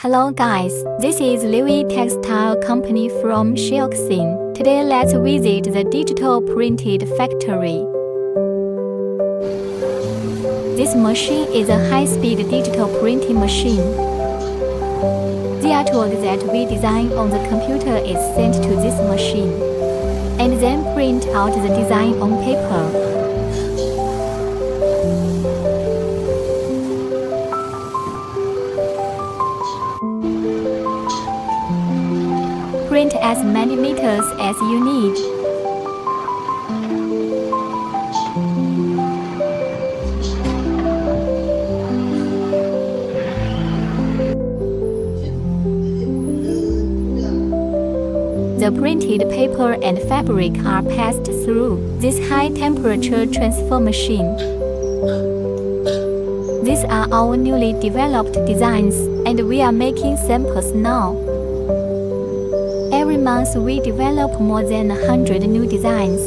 Hello guys, this is Louis Textile Company from Shaoxing. Today let's visit the digital printed factory. This machine is a high-speed digital printing machine. The artwork that we design on the computer is sent to this machine, and then print out the design on paper. Print as many meters as you need. The printed paper and fabric are passed through this high-temperature transfer machine. These are our newly developed designs, and we are making samples now. Every month we develop more than 100 new designs.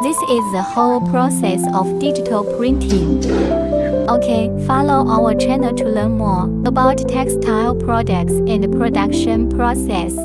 This is the whole process of digital printing. Okay, follow our channel to learn more about textile products and production process.